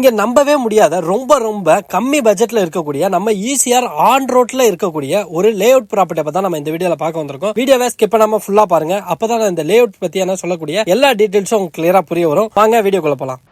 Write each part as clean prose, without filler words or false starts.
நீங்க நம்பவே முடியாத ரொம்ப ரொம்ப கம்மி பட்ஜெட்ல இருக்கக்கூடிய நம்ம ஈசிஆர் ஆன் ரோட்ல இருக்கக்கூடிய ஒரு லே அவுட் ப்ராப்பர்ட்டி பத்தி நம்ம இந்த வீடியோல பார்க்க வந்திருக்கோம். வீடியோவை ஸ்கிப் பண்ணாம ஃபுல்லா பாருங்க. அப்பதான் இந்த லே அவுட் பத்தி என்ன சொல்லக்கூடிய எல்லா டீடைல்ஸும் உங்களுக்கு கிளியரா புரிய வரும். வாங்க வீடியோக்குள்ள போலாம்.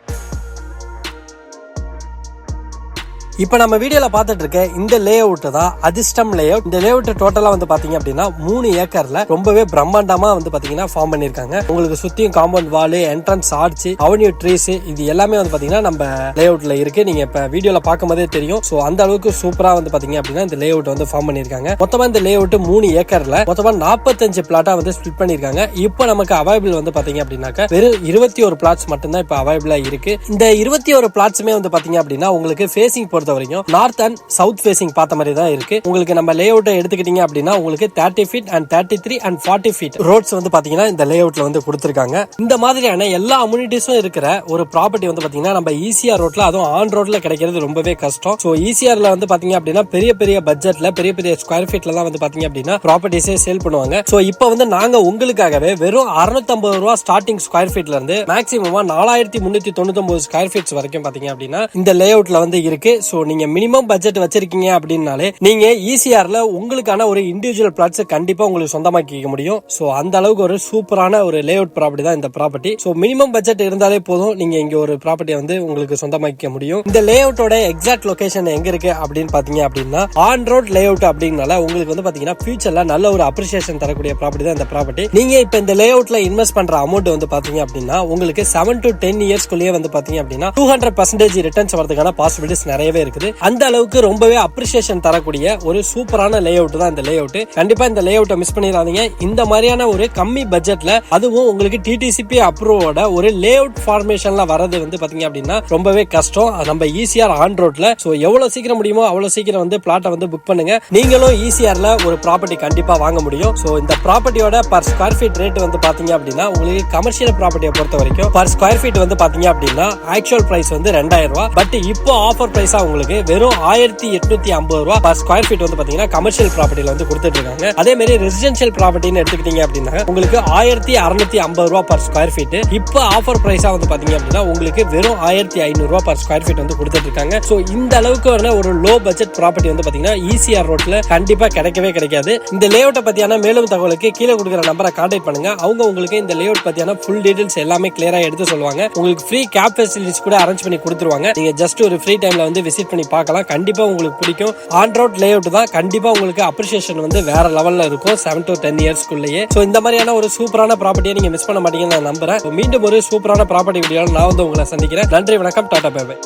இப்ப நம்ம வீடியோல பாத்துட்டு இருக்க இந்த லே அவுட் தான் அதிர்ஷ்டம் லே அவுட். இந்த லே அவுட் டோட்டலா வந்து பாத்தீங்க அப்படின்னா 3 ஏக்கர்ல ரொம்பவே பிரம்மாண்டமா வந்து பாத்தீங்கன்னா ஃபார்ம் பண்ணிருக்காங்க. உங்களுக்கு சுத்தியும் compound wall, entrance arch, avenue trees இது எல்லாமே வந்து பாத்தீங்கன்னா நம்ம லே அவுட்ல இருக்கு. நீங்க இப்ப வீடியோல பார்க்கும் போதே தெரியும். சோ அந்த அளவுக்கு சூப்பரா வந்து பாத்தீங்க அப்படின்னா இந்த லே அவுட் வந்து ஃபார்ம் பண்ணிருக்காங்க. மொத்தமா இந்த லே அவுட் 3 ஏக்கர்ல மொத்தமா 45 பிளாட்டா வந்து ஸ்பிளிட் பண்ணிருக்காங்க. இப்போ நமக்கு அவைலபிள் வந்து பாத்தீங்க அப்படின்னாக்க வெறும் 21 பிளாட்ஸ் மட்டும்தான் இப்ப அவைலபிளா இருக்கு. இந்த 21 பிளாட்ஸுமே வந்து பாத்தீங்க அப்படின்னா உங்களுக்கு ஃபேசிங் பொறுத்த வரைக்கும் நார்த் அண்ட் சவுத் ஃபேசிங் பார்த்த மாதிரி தான் இருக்கு. உங்களுக்கு நம்ம லே அவுட் எடுத்துக்கிட்டீங்க அப்படின்னா உங்களுக்கு 30 feet and 33 and 40 feet roads வந்து பாத்தீங்கன்னா இந்த லே அவுட்ல வந்து கொடுத்திருக்காங்க. இந்த மாதிரியான எல்லா அம்யூனிட்டிஸும் இருக்கிற ஒரு ப்ராப்பர்ட்டி வந்து பாத்தீங்கன்னா நம்ம ஈசிஆர் ரோட்ல அதுவும் ஆன் ரோட்ல கிடைக்கிறது ரொம்பவே கஷ்டம். சோ ஈசிஆர்ல வந்து பாத்தீங்க அப்படின்னா பெரிய பெரிய பட்ஜெட்ல பெரிய பெரிய ஸ்கொயர் ஃபீட்ல தான் வந்து பாத்தீங்க அப்படின்னா ப்ராப்பர்ட்டிஸே சேல் பண்ணுவாங்க. சோ இப்போ வந்து நாங்க உங்களுக்காகவே வெறும் 650 ரூபாய் ஸ்டார்டிங் ஸ்கொயர் ஃபீட்ல இருந்து மேக்ஸிமமா 4399 ஸ்கொயர் ஃபீட்ஸ் வரைக்கும் பாத்தீங்க அப்படின்னா இந்த லே அவுட்ல வந்து இருக்கு. சோ நீங்க மினிமம் பட்ஜெட் வச்சிருக்கீங்க அப்படின்னாலே நீங்க ஈசிஆர்ல உங்களுக்கான ஒரு இண்டிவிஜுவல் பிளாட்ஸ் கண்டிப்பா உங்களுக்கு சொந்தமாக்கிக்க முடியும். சோ அந்த அளவுக்கு ஒரு சூப்பரான ஒரு லே அவுட் ப்ராப்பர்ட்டி தான் இந்த ப்ராப்பர்ட்டி. சோ மினிமம் பட்ஜெட் இருந்தாலே போதும் நீங்க இங்க ஒரு ப்ராப்பர்ட்டி வந்து உங்களுக்கு சொந்தமாக்கிக்க முடியும். இந்த லே அவுட்டோட எக்ஸாக்ட் லொகேஷன் எங்க இருக்கு அப்படின்னு பாத்தீங்க அப்படின்னா ஆன் ரோட் லே அவுட் அப்படிங்கனால உங்களுக்கு வந்து பாத்தீங்கன்னா ஃபியூச்சர்ல நல்ல ஒரு அப்ரிசியேஷன் தரக்கூடிய ப்ராப்பர்ட்டி தான் இந்த ப்ராப்பர்ட்டி. நீங்க இப்ப இந்த லே அவுட்ல இன்வெஸ்ட் பண்ற அமௌண்ட் வந்து பாத்தீங்க அப்படின்னா உங்களுக்கு 7 to 10 இயர்ஸ்க்குள்ளேயே வந்து பாத்தீங்க அப்படின்னா 200% ரிட்டர்ன்ஸ் வரதுக்கான பாசிபிலிட்டிஸ் நிறையவே இருக்குது. அந்த அளவுக்கு ரொம்பவே அப்ரிசியேஷன் தரக்கூடிய ஒரு சூப்பரான லே அவுட் தான் இந்த லே அவுட். கண்டிப்பா இந்த லே அவுட்டை மிஸ் பண்ணிடாதீங்க. இந்த மாதிரியான ஒரு கம்மி பட்ஜெட்ல அதுவும் உங்களுக்கு டிடிசிபி அப்ரூவோட ஒரு லே அவுட் ஃபார்மேஷன்ல வரது வந்து பாத்தீங்க அப்படின்னா ரொம்பவே கஷ்டம். நம்ம ஈசிஆர் ஆன் ரோட்ல சோ எவ்வளவு சீக்கிரம் முடியுமோ அவ்வளவு சீக்கிரம் வந்து பிளாட்டை வந்து புக் பண்ணுங்க. நீங்களும் ஈசிஆர்ல ஒரு ப்ராப்பர்ட்டி கண்டிப்பா வாங்க முடியும். சோ இந்த ப்ராப்பர்ட்டியோட பர் ஸ்கொயர் ஃபீட் ரேட் வந்து பாத்தீங்க அப்படின்னா உங்களுக்கு கமர்ஷியல் ப்ராப்பர்ட்டியை பொறுத்த வரைக்கும் பர் ஸ்கொயர் ஃபீட் வந்து பாத்தீங்க அப்படின்னா ஆக்சுவல் பிரைஸ் வந்து 2000 ரூபாய். பட் இப்போ ஆஃபர் பிரைஸா உங்களுக்கு வெறும் 1850 ரூபாய் பர் ஸ்கொயர் ஃபீட் வந்து பாத்தீங்கன்னா கமர்ஷியல் ப்ராப்பர்ட்டில வந்து கொடுத்துட்டு இருக்காங்க. அதே மாதிரி ரெசிடென்ஷியல் ப்ராப்பர்ட்டின்னு எடுத்துக்கிட்டீங்க அப்படின்னா உங்களுக்கு 1650 ரூபாய் பர் ஸ்கொயர் ஃபீட். இப்போ ஆஃபர் பிரைஸா வந்து பாத்தீங்க அப்படின்னா உங்களுக்கு வெறும் 1500 ரூபாய் பர் ஸ்கொயர் ஃபீட் வந்து கொடுத்துட்டு இருக்காங்க. சோ இந்த அளவுக்கு ஒரு லோ பட்ஜெட் ப்ராப்பர்ட்டி வந்து பாத்தீங்கன்னா ஈசிஆர் ரோட்ல கண்டிப்பா கிடைக்கவே கிடைக்காது. இந்த லே அவுட்டை பத்தியான மேலும் தகவலுக்கு கீழே கொடுக்குற நம்பரை கான்டாக்ட் பண்ணுங்க. அவங்க உங்களுக்கு இந்த லே அவுட் பத்தியான ஃபுல் டீடைல்ஸ் எல்லாமே கிளியரா எடுத்து சொல்லுவாங்க. உங்களுக்கு ஃப்ரீ கேப் ஃபெசிலிட்டிஸ் கூட அரேஞ்ச் பண்ணி கொடுத்துருவாங்க. நீங்க ஜஸ்ட் ஒரு ஃப்ரீ டைம்ல வந்து விசிட் பண்ணி பார்க்கலாம். கண்டிப்பா உங்களுக்கு பிடிக்கும். ஆன் ரோட் லே அவுட் தான். கண்டிப்பா உங்களுக்கு அப்ரிசியேஷன் வந்து வேற லெவல்ல இருக்கும் 7 to 10 இயர்ஸ்க்குள்ளேயே. சோ இந்த மாதிரியான ஒரு சூப்பரான ப்ராப்பர்ட்டியை நீங்க மிஸ் பண்ண மாட்டீங்கன்னு நான் நம்புறேன். மீண்டும் ஒரு சூப்பரான ப்ராப்பர்ட்டி வீடியோல நான் வந்து உங்களை சந்திக்கிறேன். நன்றி, வணக்கம், டாடா, பை பை.